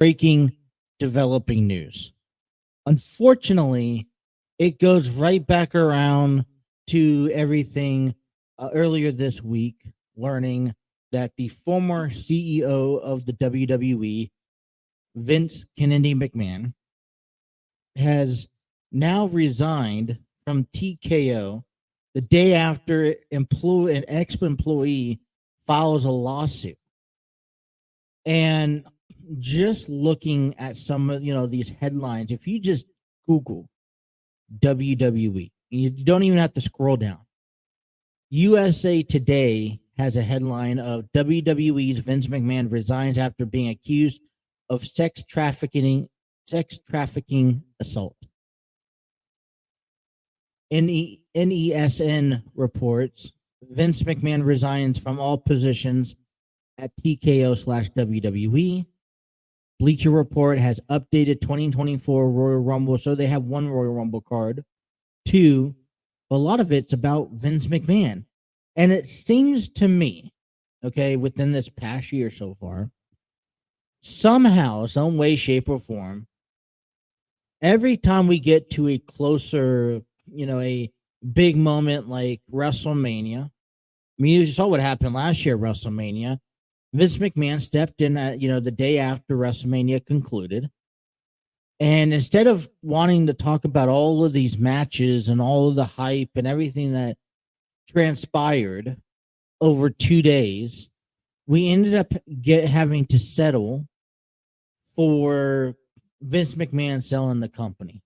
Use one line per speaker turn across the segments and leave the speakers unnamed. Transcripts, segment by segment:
breaking, developing news. Unfortunately, it goes right back around to everything earlier this week, learning that the former CEO of the WWE, Vince Kennedy McMahon, has now resigned from TKO the day after an ex-employee files a lawsuit. And just looking at some of these headlines, if you just Google WWE, you don't even have to scroll down. USA Today has a headline of WWE's Vince McMahon resigns after being accused of sex trafficking assault. NESN reports Vince McMahon resigns from all positions at TKO/WWE. Bleacher Report has updated 2024 Royal Rumble, so they have one Royal Rumble card. Two, a lot of it's about Vince McMahon. And it seems to me, okay, within this past year so far, somehow, some way, shape, or form, every time we get to a closer, a big moment like WrestleMania, I mean, you saw what happened last year at WrestleMania. Vince McMahon stepped in at, the day after WrestleMania concluded. And instead of wanting to talk about all of these matches and all of the hype and everything that transpired over 2 days, we ended up having to settle for Vince McMahon selling the company.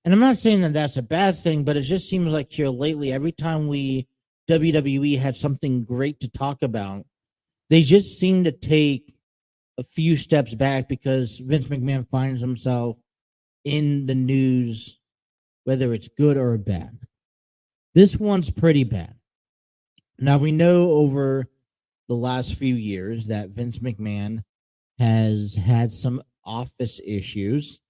And I'm not saying that that's a bad thing, but it just seems like here lately, every time WWE had something great to talk about, they just seem to take a few steps back because Vince McMahon finds himself in the news, whether it's good or bad. This one's pretty bad. Now, we know over the last few years that Vince McMahon has had some office issues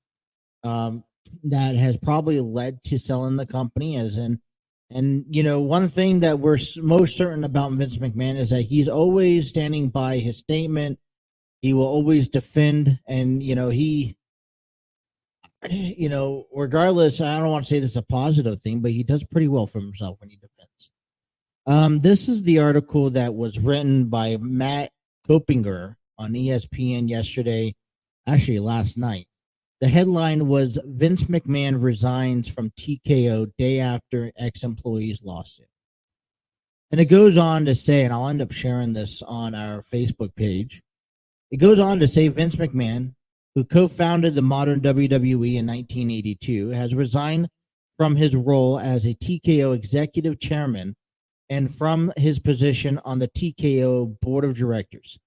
that has probably led to selling the company. And one thing that we're most certain about Vince McMahon is that he's always standing by his statement. He will always defend, and regardless, I don't want to say this is a positive thing, but he does pretty well for himself when he defends. This is the article that was written by Matt Kopinger on ESPN yesterday, actually last night. The headline was Vince McMahon resigns from TKO day after ex-employee's lawsuit. And it goes on to say, and I'll end up sharing this on our Facebook page, it goes on to say Vince McMahon, who co-founded the modern WWE in 1982, has resigned from his role as a TKO executive chairman and from his position on the TKO Board of Directors.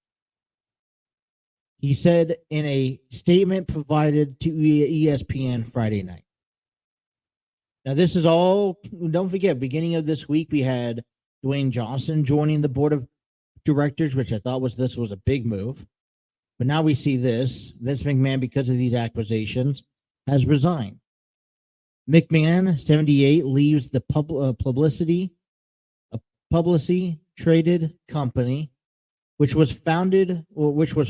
He said in a statement provided to ESPN Friday night. Now, this is all, don't forget, beginning of this week, we had Dwayne Johnson joining the Board of Directors, which I thought this was a big move. But now we see this. Vince McMahon, because of these accusations, has resigned. McMahon, 78, leaves the publicly traded company, which was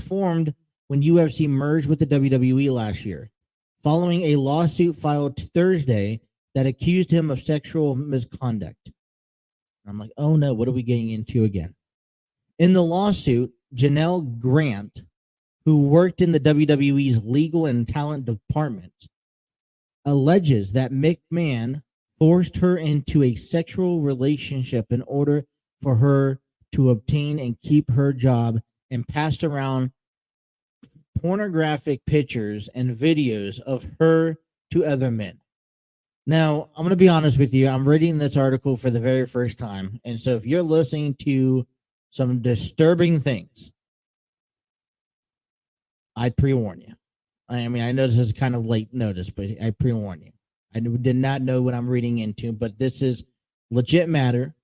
formed when UFC merged with the WWE last year, following a lawsuit filed Thursday that accused him of sexual misconduct. I'm like, oh no, what are we getting into again? In the lawsuit, Janelle Grant, who worked in the WWE's legal and talent department, alleges that McMahon forced her into a sexual relationship in order for her to obtain and keep her job and passed around pornographic pictures and videos of her to other men. Now, I'm going to be honest with you. I'm reading this article for the very first time. And so if you're listening to some disturbing things, I'd pre-warn you. I mean, I know this is kind of late notice, but I pre-warn you. I did not know what I'm reading into, but this is legit matter.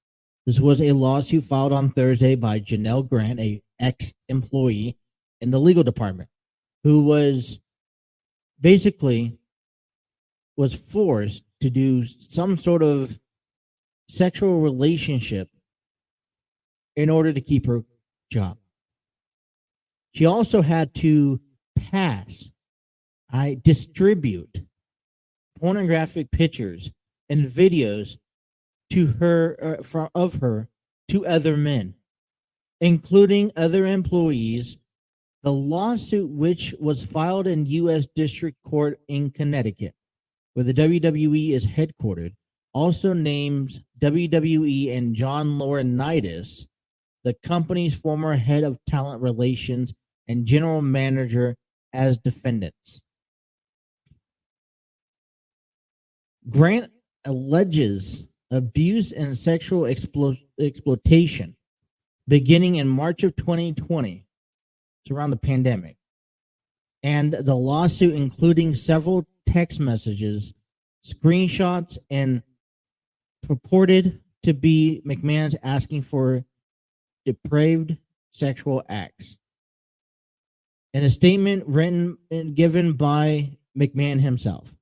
This was a lawsuit filed on Thursday by Janelle Grant, a ex-employee in the legal department, who was forced to do some sort of sexual relationship in order to keep her job. She also had to distribute pornographic pictures and videos to her of her to other men, including other employees. The lawsuit, which was filed in U.S. District Court in Connecticut, where the WWE is headquartered, also names WWE and John Laurinaitis, the company's former head of talent relations and general manager, as defendants. Grant alleges abuse and sexual exploitation beginning in March of 2020. It's around the pandemic. And the lawsuit, including several text messages, screenshots, and purported to be McMahon's asking for depraved sexual acts. In a statement written and given by McMahon himself,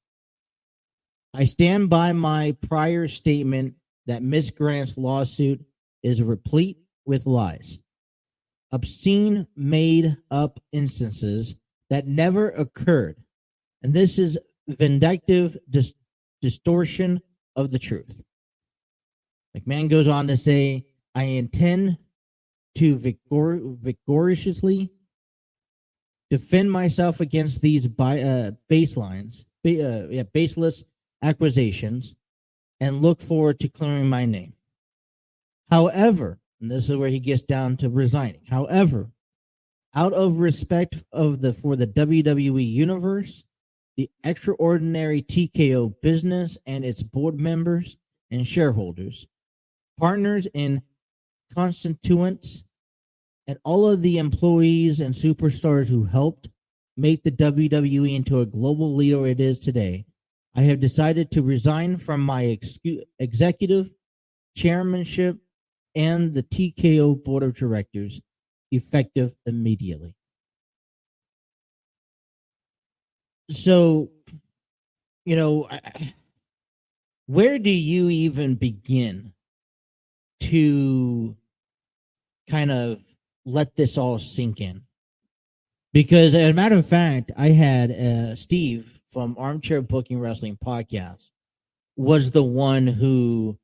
I stand by my prior statement that Miss Grant's lawsuit is replete with lies, obscene, made-up instances that never occurred, and this is vindictive distortion of the truth. McMahon goes on to say, I intend to vigorously defend myself against these baseless accusations and look forward to clearing my name. However, and this is where he gets down to resigning. However, out of respect for the WWE universe, the extraordinary TKO business and its board members and shareholders, partners and constituents, and all of the employees and superstars who helped make the WWE into a global leader it is today, I have decided to resign from my executive chairmanship and the TKO Board of Directors, effective immediately. So, where do you even begin to kind of let this all sink in? Because, as a matter of fact, I had Steve from Armchair Booking Wrestling Podcast was the one who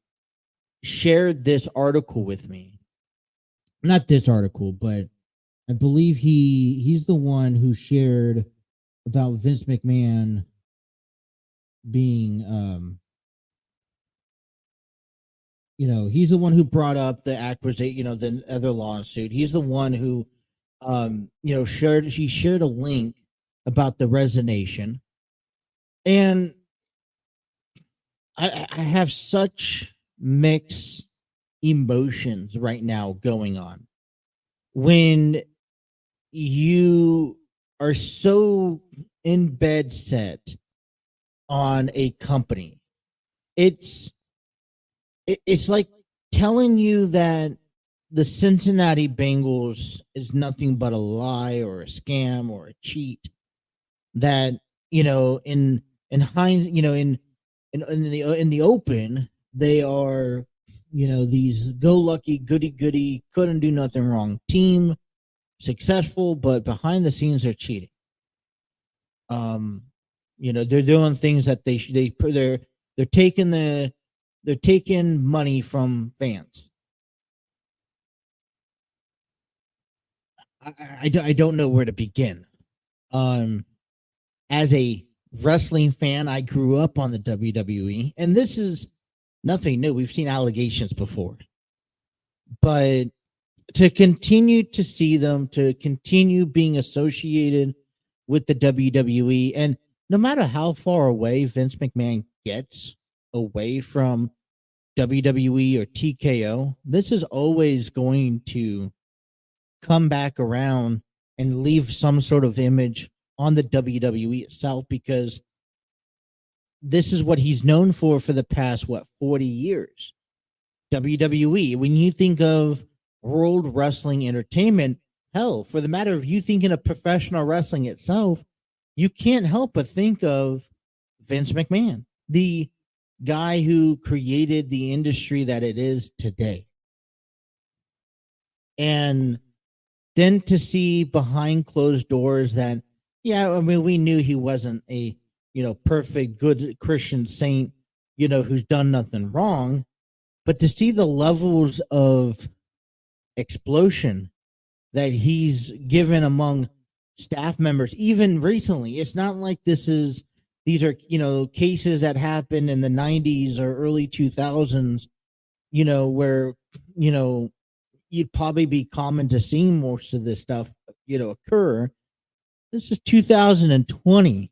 shared this article with me. Not this article, but I believe he's the one who shared about Vince McMahon being, he's the one who brought up the acquisition, the other lawsuit. He's the one who, shared a link about the resignation. And I have such mixed emotions right now going on when you are so in bed set on a company. It's like telling you that the Cincinnati Bengals is nothing but a lie or a scam or a cheat. That in the open, they are these go lucky goody couldn't do nothing wrong team, successful, but behind the scenes they're cheating. They're doing things that they're taking money from fans. I don't know where to begin. As a wrestling fan, I grew up on the WWE, and this is nothing new. We've seen allegations before. But to continue to see them, to continue being associated with the WWE, and no matter how far away Vince McMahon gets away from WWE or TKO, this is always going to come back around and leave some sort of image on the WWE itself, because this is what he's known for the past 40 years. WWE, when you think of World Wrestling Entertainment, hell, for the matter of you thinking of professional wrestling itself, you can't help but think of Vince McMahon, the guy who created the industry that it is today. And then to see behind closed doors that, yeah, I mean, we knew he wasn't a, perfect, good Christian saint, who's done nothing wrong, but to see the levels of explosion that he's given among staff members, even recently, it's not like these are, cases that happened in the 90s or early 2000s, where, you'd probably be common to seeing most of this stuff, occur. This is 2020,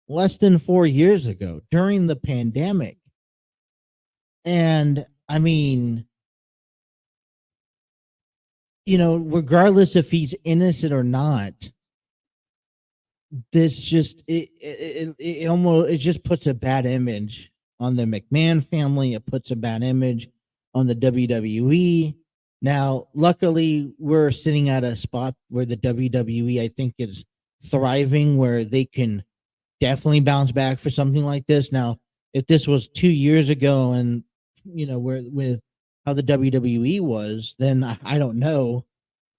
less than 4 years ago, during the pandemic. And I mean, regardless if he's innocent or not, this just it just puts a bad image on the McMahon family. It puts a bad image on the WWE. Now, luckily, we're sitting at a spot where the WWE, I think, is thriving, where they can definitely bounce back for something like this. Now, if this was 2 years ago, and where with how the WWE was, then I don't know.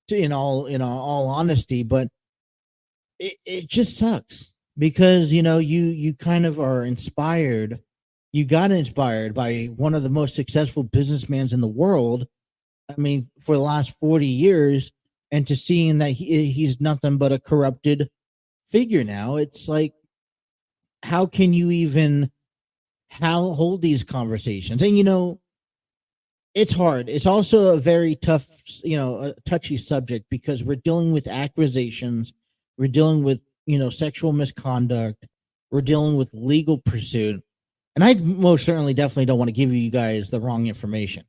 In all honesty, but it just sucks because you kind of are inspired. You got inspired by one of the most successful businessmen in the world. I mean, for the last 40 years, and to seeing that he's nothing but a corrupted figure now, it's like, how can you even hold these conversations? And it's hard. It's also a very tough, a touchy subject, because we're dealing with accusations, we're dealing with sexual misconduct, we're dealing with legal pursuit, and I most certainly definitely don't want to give you guys the wrong information.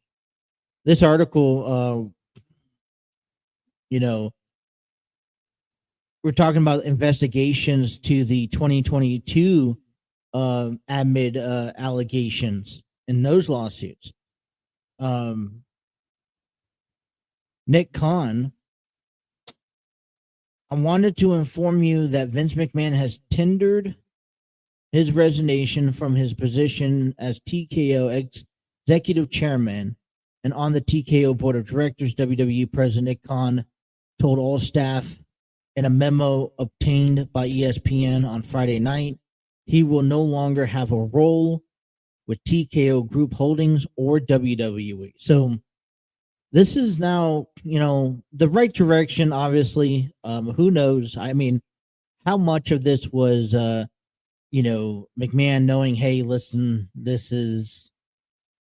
This article, we're talking about investigations to the 2022 admit allegations in those lawsuits. Nick Khan, I wanted to inform you that Vince McMahon has tendered his resignation from his position as TKO executive chairman and on the TKO Board of Directors. WWE President Nick Khan told all staff in a memo obtained by ESPN on Friday night he will no longer have a role with TKO Group Holdings or WWE. So this is now, the right direction, obviously. Who knows? I mean, how much of this was, McMahon knowing, hey, listen, this is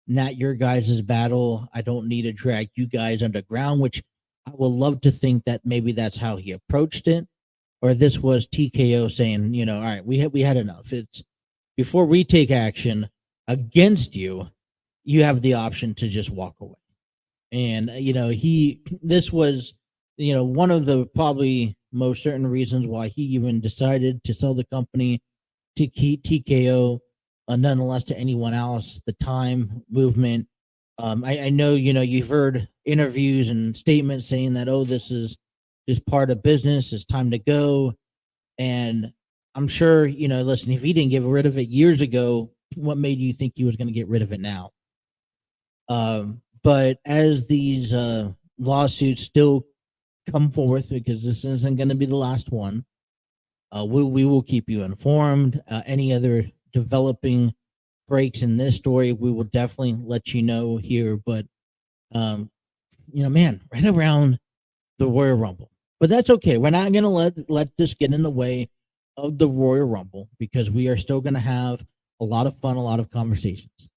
not your guys' battle. I don't need to drag you guys underground, which I would love to think that maybe that's how he approached it. Or this was TKO saying, all right, we had enough. It's before we take action against you, you have the option to just walk away. And this was one of the probably most certain reasons why he even decided to sell the company to TKO, nonetheless, to anyone else. The Time movement. I know you've heard interviews and statements saying that, oh, this is just part of business. It's time to go. And I'm sure listen, if he didn't get rid of it years ago, what made you think he was going to get rid of it now? But as these lawsuits still come forth, because this isn't going to be the last one, we will keep you informed. Any other developing breaks in this story, we will definitely let you know here. But, man, right around the Royal Rumble. But that's okay. We're not going to let this get in the way of the Royal Rumble, because we are still going to have a lot of fun, a lot of conversations.